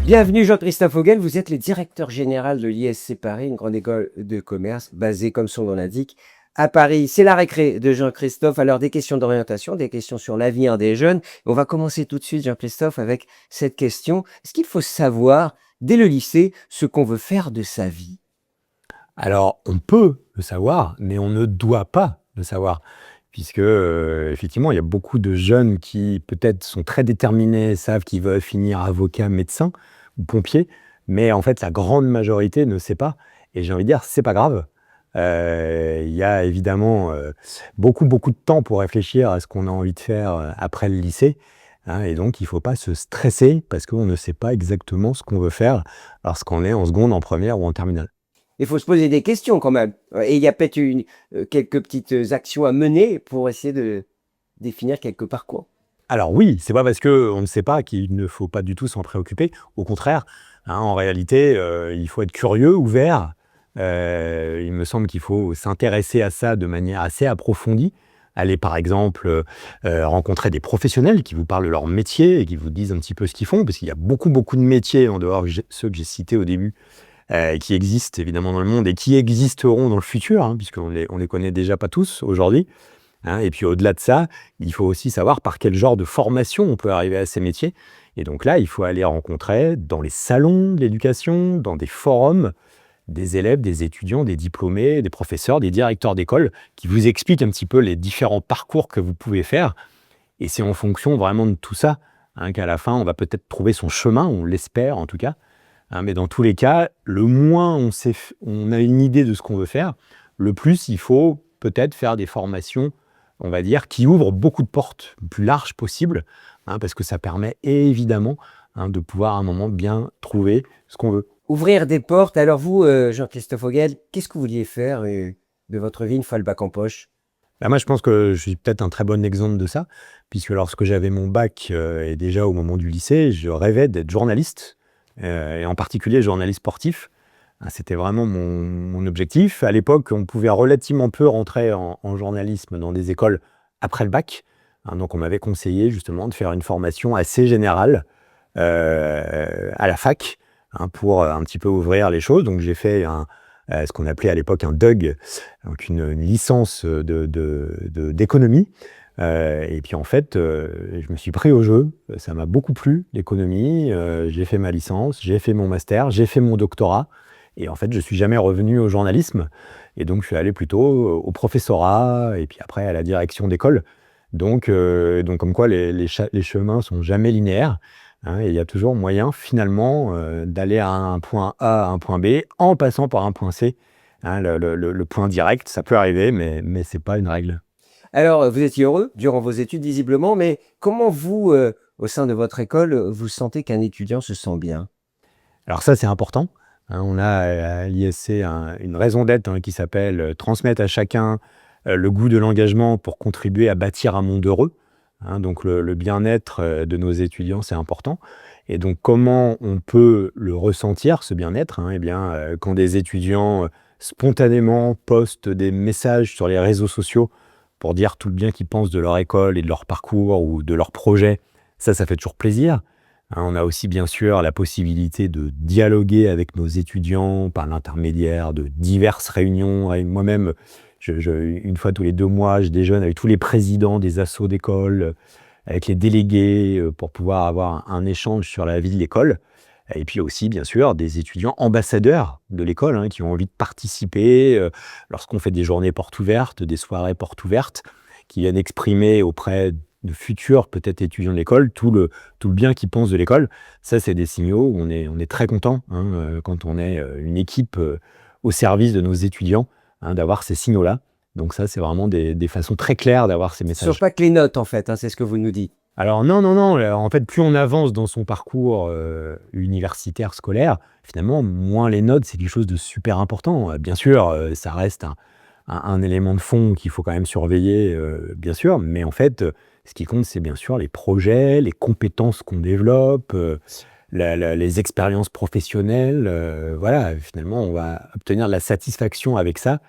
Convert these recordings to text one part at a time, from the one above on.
Bienvenue Jean-Christophe Vogel, vous êtes le directeur général de l'ISC Paris, une grande école de commerce basée, comme son nom l'indique, à Paris. C'est la récré de Jean-Christophe. Alors des questions d'orientation, des questions sur l'avenir des jeunes. On va commencer tout de suite, Jean-Christophe, avec cette question. Est-ce qu'il faut savoir, dès le lycée, ce qu'on veut faire de sa vie? Alors, on peut le savoir, mais on ne doit pas le savoir. Puisque, effectivement, il y a beaucoup de jeunes qui, peut-être, sont très déterminés, savent qu'ils veulent finir avocat, médecin ou pompier, mais en fait, la grande majorité ne sait pas. Et j'ai envie de dire, c'est pas grave. Il y a évidemment beaucoup de temps pour réfléchir à ce qu'on a envie de faire après le lycée, hein, et donc il ne faut pas se stresser parce qu'on ne sait pas exactement ce qu'on veut faire lorsqu'on est en seconde, en première ou en terminale. Il faut se poser des questions quand même. Et il y a peut-être quelques petites actions à mener pour essayer de définir quelques parcours. Alors oui, c'est pas parce qu'on ne sait pas qu'il ne faut pas du tout s'en préoccuper. Au contraire, hein, en réalité, il faut être curieux, ouvert. Il me semble qu'il faut s'intéresser à ça de manière assez approfondie. Aller par exemple rencontrer des professionnels qui vous parlent de leur métier et qui vous disent un petit peu ce qu'ils font, parce qu'il y a beaucoup de métiers en dehors de ceux que j'ai cités au début, qui existent évidemment dans le monde et qui existeront dans le futur, hein, puisqu'on les connaît déjà pas tous aujourd'hui. Hein, et puis au-delà de ça, il faut aussi savoir par quel genre de formation on peut arriver à ces métiers. Et donc là, il faut aller rencontrer dans les salons de l'éducation, dans des forums, des élèves, des étudiants, des diplômés, des professeurs, des directeurs d'école qui vous expliquent un petit peu les différents parcours que vous pouvez faire. Et c'est en fonction vraiment de tout ça, hein, qu'à la fin, on va peut-être trouver son chemin, on l'espère en tout cas. Hein, mais dans tous les cas, le moins on a une idée de ce qu'on veut faire, le plus il faut peut-être faire des formations, on va dire, qui ouvrent beaucoup de portes, le plus larges possible, hein, parce que ça permet évidemment, hein, de pouvoir à un moment bien trouver ce qu'on veut. Ouvrir des portes. Alors vous, Jean-Christophe Vogel, qu'est-ce que vous vouliez faire de votre vie une fois le bac en poche? Bah, moi, je pense que je suis peut-être un très bon exemple de ça, puisque lorsque j'avais mon bac, et déjà au moment du lycée, je rêvais d'être journaliste, et en particulier journaliste sportif. Ah, c'était vraiment mon objectif. À l'époque, on pouvait relativement peu rentrer en journalisme dans des écoles après le bac. Hein, donc on m'avait conseillé justement de faire une formation assez générale à la fac, hein, pour un petit peu ouvrir les choses. Donc j'ai fait ce qu'on appelait à l'époque un DUG, donc une licence d'économie. Et puis en fait, je me suis pris au jeu. Ça m'a beaucoup plu, l'économie. J'ai fait ma licence, j'ai fait mon master, j'ai fait mon doctorat. Et en fait, je suis jamais revenu au journalisme. Et donc, je suis allé plutôt au professorat et puis après à la direction d'école. Donc comme quoi les chemins sont jamais linéaires, hein, et il y a toujours moyen finalement d'aller à un point A à un point B en passant par un point C. Hein, le point direct, ça peut arriver, mais c'est pas une règle. Alors, vous étiez heureux durant vos études, visiblement, mais comment vous, au sein de votre école, vous sentez qu'un étudiant se sent bien? Alors ça, c'est important. Hein, on a à l'ISC une raison d'être, hein, qui s'appelle transmettre à chacun le goût de l'engagement pour contribuer à bâtir un monde heureux. Hein, donc le bien-être de nos étudiants, c'est important. Et donc comment on peut le ressentir, ce bien-être, hein, eh bien, quand des étudiants spontanément postent des messages sur les réseaux sociaux pour dire tout le bien qu'ils pensent de leur école et de leur parcours ou de leur projet, ça fait toujours plaisir. Hein, on a aussi bien sûr la possibilité de dialoguer avec nos étudiants par l'intermédiaire de diverses réunions. Et moi-même, une fois tous les 2 mois, je déjeune avec tous les présidents des assos d'école, avec les délégués, pour pouvoir avoir un échange sur la vie de l'école. Et puis aussi, bien sûr, des étudiants ambassadeurs de l'école, hein, qui ont envie de participer lorsqu'on fait des journées portes ouvertes, des soirées portes ouvertes, qui viennent exprimer auprès de futurs peut-être étudiants de l'école tout le bien qu'ils pensent de l'école. Ça, c'est des signaux où on est très content, hein, quand on est une équipe au service de nos étudiants, hein, d'avoir ces signaux-là. Donc ça, c'est vraiment des façons très claires d'avoir ces Ce ne sont messages. pas que les notes, en fait, hein, c'est ce que vous nous dites. Alors non, en fait, plus on avance dans son parcours universitaire, scolaire, finalement, moins les notes, c'est quelque chose de super important. Bien sûr, ça reste un élément de fond qu'il faut quand même surveiller, bien sûr, mais en fait, ce qui compte, c'est bien sûr les projets, les compétences qu'on développe, les expériences professionnelles. Voilà, finalement, on va obtenir de la satisfaction avec ça,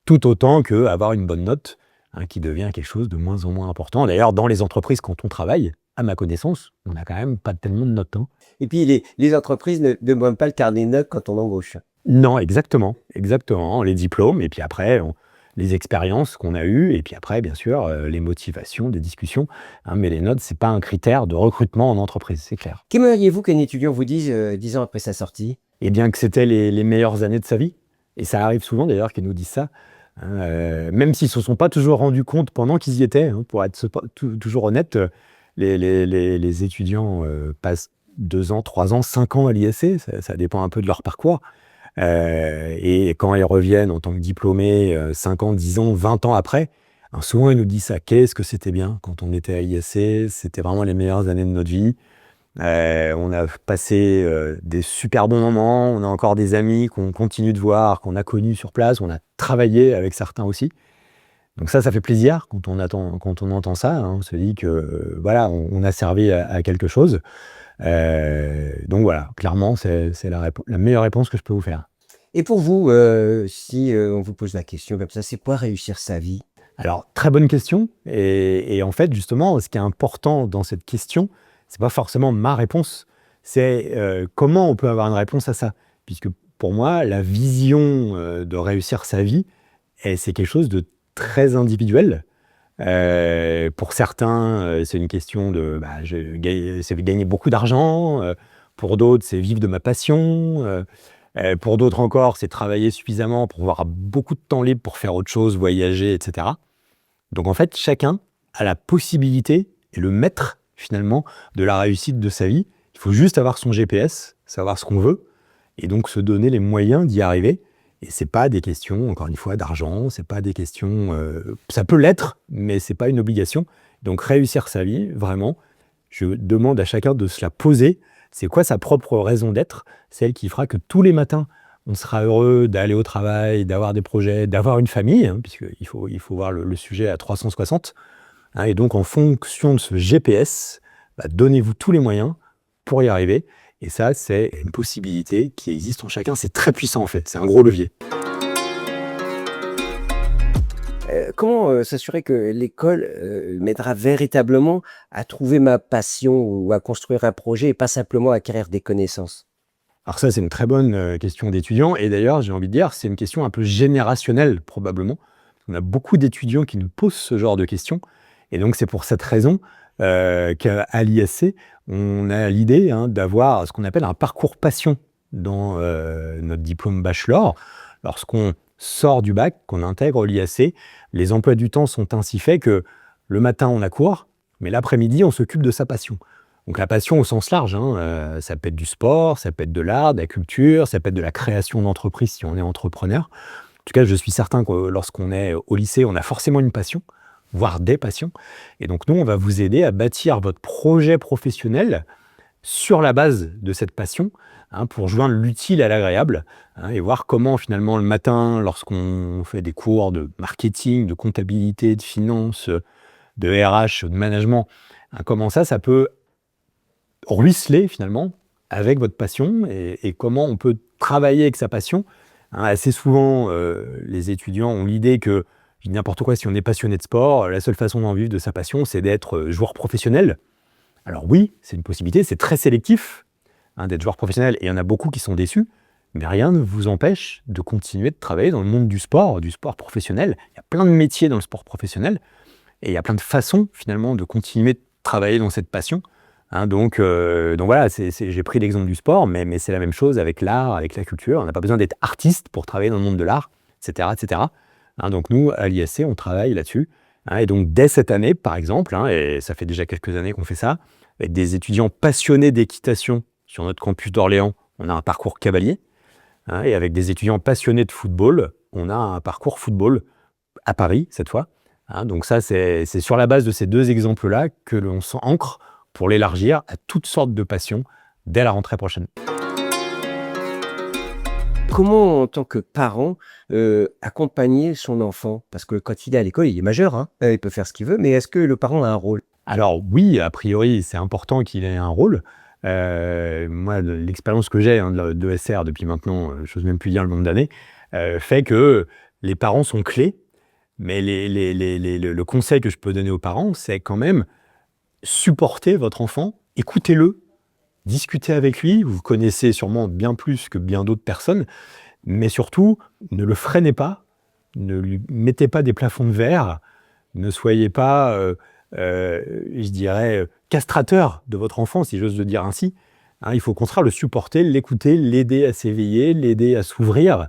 tout autant qu'avoir une bonne note, hein, qui devient quelque chose de moins en moins important. D'ailleurs, dans les entreprises, quand on travaille, à ma connaissance, on n'a quand même pas tellement de notes, hein. Et puis les entreprises ne demandent pas le carnet de notes quand on embauche. Non, exactement, exactement. Les diplômes et puis après, les expériences qu'on a eues et puis après, bien sûr, les motivations des discussions, hein. Mais les notes, c'est pas un critère de recrutement en entreprise, c'est clair. Qu'aimeriez-vous qu'un étudiant vous dise 10 ans après sa sortie? Et bien que c'était les meilleures années de sa vie. Et ça arrive souvent d'ailleurs qu'ils nous disent ça, hein, même s'ils ne se sont pas toujours rendus compte pendant qu'ils y étaient, hein, pour être toujours honnête, les étudiants passent 2 ans, 3 ans, 5 ans à l'ISC, ça dépend un peu de leur parcours. Et quand ils reviennent en tant que diplômés, 5 ans, 10 ans, 20 ans après, hein, souvent ils nous disent ça. Qu'est-ce que c'était bien quand on était à l'ISC, c'était vraiment les meilleures années de notre vie. On a passé des super bons moments, on a encore des amis qu'on continue de voir, qu'on a connus sur place, on a travaillé avec certains aussi. Donc ça fait plaisir quand on entend ça, hein. On se dit que voilà, on a servi à quelque chose. Donc voilà, clairement, c'est la meilleure réponse que je peux vous faire. Et pour vous, si on vous pose la question comme ça, c'est quoi réussir sa vie? Alors, très bonne question. Et en fait, justement, ce qui est important dans cette question, c'est pas forcément ma réponse, c'est comment on peut avoir une réponse à ça. Puisque pour moi, la vision de réussir sa vie, c'est quelque chose de très individuel. Pour certains, c'est une question de c'est gagner beaucoup d'argent. Pour d'autres, c'est vivre de ma passion. Pour d'autres encore, c'est travailler suffisamment pour avoir beaucoup de temps libre pour faire autre chose, voyager, etc. Donc en fait, chacun a la possibilité et le maître finalement de la réussite de sa vie. Il faut juste avoir son GPS, savoir ce qu'on veut, et donc se donner les moyens d'y arriver. Et c'est pas des questions, encore une fois, d'argent, c'est pas des questions... ça peut l'être, mais c'est pas une obligation. Donc réussir sa vie, vraiment, je demande à chacun de se la poser. C'est quoi sa propre raison d'être? Celle qui fera que tous les matins, on sera heureux d'aller au travail, d'avoir des projets, d'avoir une famille, hein, puisqu'il faut voir le sujet à 360. Hein, et donc, en fonction de ce GPS, donnez-vous tous les moyens pour y arriver. Et ça, c'est une possibilité qui existe en chacun. C'est très puissant, en fait. C'est un gros levier. Comment s'assurer que l'école m'aidera véritablement à trouver ma passion ou à construire un projet et pas simplement à acquérir des connaissances? Alors ça, c'est une très bonne question d'étudiant. Et d'ailleurs, j'ai envie de dire, c'est une question un peu générationnelle, probablement. On a beaucoup d'étudiants qui nous posent ce genre de questions. Et donc, c'est pour cette raison qu'à l'ISC, on a l'idée d'avoir ce qu'on appelle un parcours passion dans notre diplôme bachelor. Lorsqu'on sort du bac, qu'on intègre l'ISC, les emplois du temps sont ainsi faits que le matin, on a cours, mais l'après-midi, on s'occupe de sa passion. Donc la passion au sens large, ça peut être du sport, ça peut être de l'art, de la culture, ça peut être de la création d'entreprise si on est entrepreneur. En tout cas, je suis certain que lorsqu'on est au lycée, on a forcément une passion, voire des passions. Et donc nous, on va vous aider à bâtir votre projet professionnel sur la base de cette passion, pour joindre l'utile à l'agréable, et voir comment finalement le matin, lorsqu'on fait des cours de marketing, de comptabilité, de finance, de RH, de management, comment ça peut ruisseler finalement avec votre passion et comment on peut travailler avec sa passion. Assez souvent, les étudiants ont l'idée que, je dis n'importe quoi, si on est passionné de sport, la seule façon d'en vivre de sa passion, c'est d'être joueur professionnel. Alors oui, c'est une possibilité, c'est très sélectif d'être joueur professionnel, et il y en a beaucoup qui sont déçus, mais rien ne vous empêche de continuer de travailler dans le monde du sport professionnel. Il y a plein de métiers dans le sport professionnel, et il y a plein de façons finalement de continuer de travailler dans cette passion. Donc voilà, j'ai pris l'exemple du sport, mais c'est la même chose avec l'art, avec la culture. On n'a pas besoin d'être artiste pour travailler dans le monde de l'art, etc. etc. Donc nous, à l'ISC, on travaille là-dessus. Et donc dès cette année, par exemple, et ça fait déjà quelques années qu'on fait ça, avec des étudiants passionnés d'équitation sur notre campus d'Orléans, on a un parcours cavalier. Et avec des étudiants passionnés de football, on a un parcours football à Paris, cette fois. Donc ça, c'est sur la base de ces deux exemples-là que l'on s'ancre pour l'élargir à toutes sortes de passions dès la rentrée prochaine. Comment, en tant que parent, accompagner son enfant? Parce que quand il est à l'école, il est majeur, il peut faire ce qu'il veut, mais est-ce que le parent a un rôle? Alors oui, a priori, c'est important qu'il ait un rôle. Moi, l'expérience que j'ai de SR depuis maintenant, je n'ose même plus dire le nombre d'années, fait que les parents sont clés, mais le conseil que je peux donner aux parents, c'est quand même supportez votre enfant, écoutez-le, discutez avec lui, vous connaissez sûrement bien plus que bien d'autres personnes, mais surtout, ne le freinez pas, ne lui mettez pas des plafonds de verre, ne soyez pas, je dirais, castrateur de votre enfant, si j'ose le dire ainsi. Hein, il faut au contraire le supporter, l'écouter, l'aider à s'éveiller, l'aider à s'ouvrir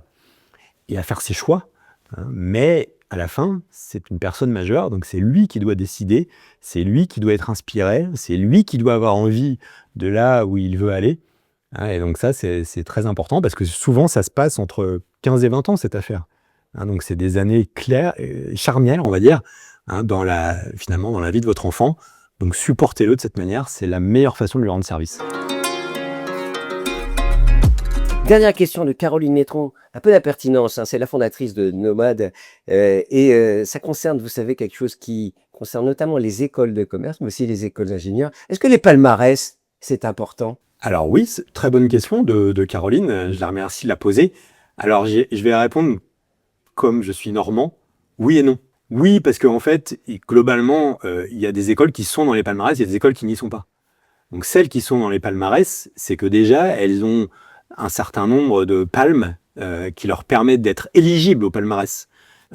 et à faire ses choix. Hein. Mais à la fin, c'est une personne majeure, donc c'est lui qui doit décider, c'est lui qui doit être inspiré, c'est lui qui doit avoir envie de là où il veut aller. Hein, et donc ça, c'est très important parce que souvent, ça se passe entre 15 et 20 ans, cette affaire. Hein, donc c'est des années claires, charnières, on va dire, hein, finalement, dans la vie de votre enfant. Donc supportez-le de cette manière, c'est la meilleure façon de lui rendre service. Dernière question de Caroline Nétron, un peu d'impertinence, hein, c'est la fondatrice de Nomade, ça concerne, vous savez, quelque chose qui concerne notamment les écoles de commerce, mais aussi les écoles d'ingénieurs. Est-ce que les palmarès, c'est important? Alors oui, très bonne question de Caroline, je la remercie de la poser. Alors je vais répondre comme je suis normand, oui et non. Oui, parce qu'en fait, globalement, il y a des écoles qui sont dans les palmarès, il y a des écoles qui n'y sont pas. Donc celles qui sont dans les palmarès, c'est que déjà, elles ont un certain nombre de palmes qui leur permettent d'être éligibles au palmarès.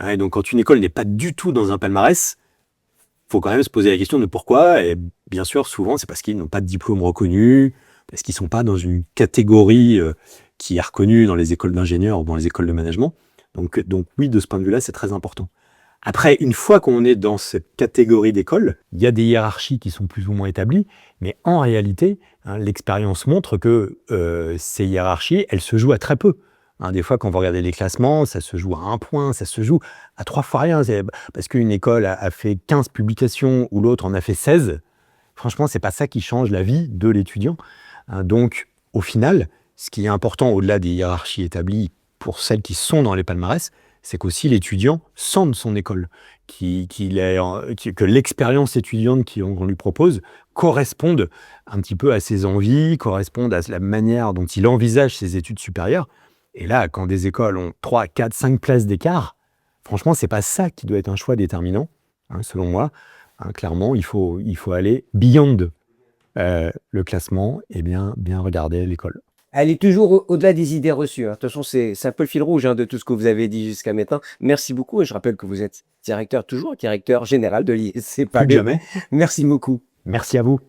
Et donc quand une école n'est pas du tout dans un palmarès, il faut quand même se poser la question de pourquoi. Et bien sûr, souvent, c'est parce qu'ils n'ont pas de diplôme reconnu, parce qu'ils ne sont pas dans une catégorie qui est reconnue dans les écoles d'ingénieurs ou dans les écoles de management. Donc oui, de ce point de vue-là, c'est très important. Après, une fois qu'on est dans cette catégorie d'école, il y a des hiérarchies qui sont plus ou moins établies, mais en réalité, hein, l'expérience montre que ces hiérarchies, elles se jouent à très peu. Hein, des fois, quand vous regardez les classements, ça se joue à 1 point, ça se joue à 3 fois rien. Parce qu'une école a fait 15 publications ou l'autre en a fait 16, franchement, c'est pas ça qui change la vie de l'étudiant. Hein, donc, au final, ce qui est important au-delà des hiérarchies établies pour celles qui sont dans les palmarès, c'est qu'aussi l'étudiant sente son école, que l'expérience étudiante qu'on lui propose corresponde un petit peu à ses envies, corresponde à la manière dont il envisage ses études supérieures. Et là, quand des écoles ont 3, 4, 5 places d'écart, franchement, c'est pas ça qui doit être un choix déterminant, hein, selon moi. Hein, clairement, il faut aller beyond le classement et bien regarder l'école. Elle est toujours au-delà des idées reçues, hein. De toute façon, c'est un peu le fil rouge, hein, de tout ce que vous avez dit jusqu'à maintenant. Merci beaucoup et je rappelle que vous êtes toujours directeur général de l'ISC Plus que Paris. jamais. Merci beaucoup. Merci à vous.